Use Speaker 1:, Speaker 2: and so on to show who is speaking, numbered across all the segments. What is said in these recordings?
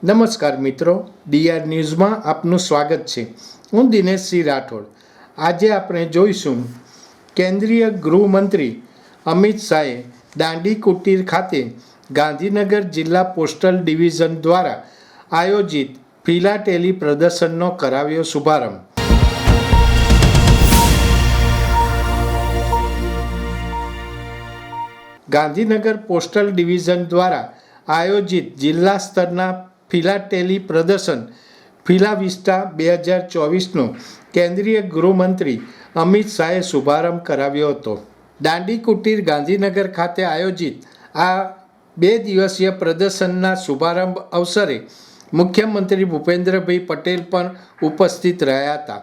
Speaker 1: નમસ્કાર મિત્રો, ડીઆર ન્યૂઝમાં આપનું સ્વાગત છે. હું દિનેશ સિંહ રાઠોડ. આજે આપણે જોઈશું કેન્દ્રીય ગૃહમંત્રી અમિત શાહે દાંડી કુટીર ખાતે ગાંધીનગર જિલ્લા પોસ્ટલ ડિવિઝન દ્વારા આયોજિત ફિલાટેલી પ્રદર્શનનો કરાવ્યો શુભારંભ. ગાંધીનગર પોસ્ટલ ડિવિઝન દ્વારા આયોજિત જિલ્લા સ્તરના ફિલાટેલી પ્રદર્શન ફિલાવિસ્ટા 2024નો કેન્દ્રીય ગૃહમંત્રી અમિત શાહે શુભારંભ કરાવ્યો હતો. દાંડી કુટીર ગાંધીનગર ખાતે આયોજિત આ 2 દિવસીય પ્રદર્શનના શુભારંભ અવસરે મુખ્યમંત્રી ભૂપેન્દ્રભાઈ પટેલ પણ ઉપસ્થિત રહ્યા હતા.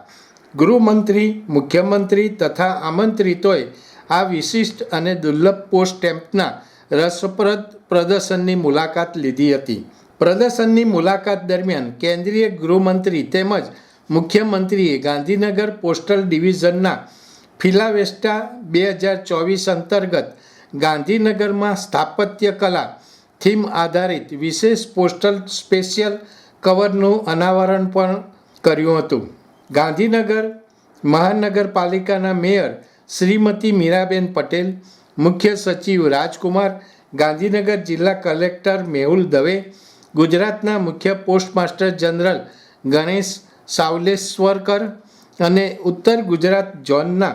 Speaker 1: ગૃહમંત્રી, મુખ્યમંત્રી તથા આમંત્રિતોએ આ વિશિષ્ટ અને દુર્લભ પોસ્ટ સ્ટેમ્પના રસપ્રદ પ્રદર્શનની મુલાકાત લીધી હતી. પ્રદર્શનની મુલાકાત દરમિયાન કેન્દ્રીય ગૃહમંત્રી તેમજ મુખ્યમંત્રીએ ગાંધીનગર પોસ્ટલ ડિવિઝનના ફિલાવેસ્ટા 2024 અંતર્ગત ગાંધીનગરમાં સ્થાપત્ય કલા થીમ આધારિત વિશેષ પોસ્ટલ સ્પેશિયલ કવરનું અનાવરણ પણ કર્યું હતું. ગાંધીનગર મહાનગરપાલિકાના મેયર શ્રીમતી મીરાબેન પટેલ, મુખ્ય સચિવ રાજકુમાર, ગાંધીનગર જિલ્લા કલેક્ટર મેહુલ દવે, ગુજરાતના મુખ્ય પોસ્ટ માસ્ટર જનરલ ગણેશ સાવલેશ્વરકર અને ઉત્તર ગુજરાત ઝોનના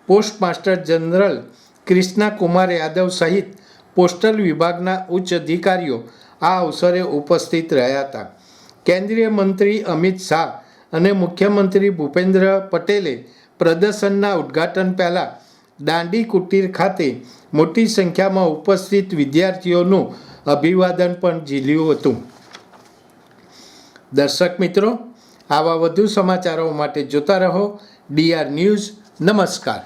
Speaker 1: post master general Krishna Kumar Yadav સહિત પોસ્ટલ વિભાગના ઉચ્ચ અધિકારીઓ આ અવસરે ઉપસ્થિત રહ્યા હતા. કેન્દ્રીય મંત્રી અમિત શાહ અને મુખ્યમંત્રી ભૂપેન્દ્ર પટેલે પ્રદર્શનના ઉદ્ઘાટન પહેલાં દાંડી કુટીર ખાતે મોટી સંખ્યામાં ઉપસ્થિત વિદ્યાર્થીઓનું અભિવાદન પણ ઝીલ્યું હતું. દર્શક મિત્રો, આવા વધુ સમાચારો માટે જોતા રહો ડીઆર ન્યૂઝ. નમસ્કાર.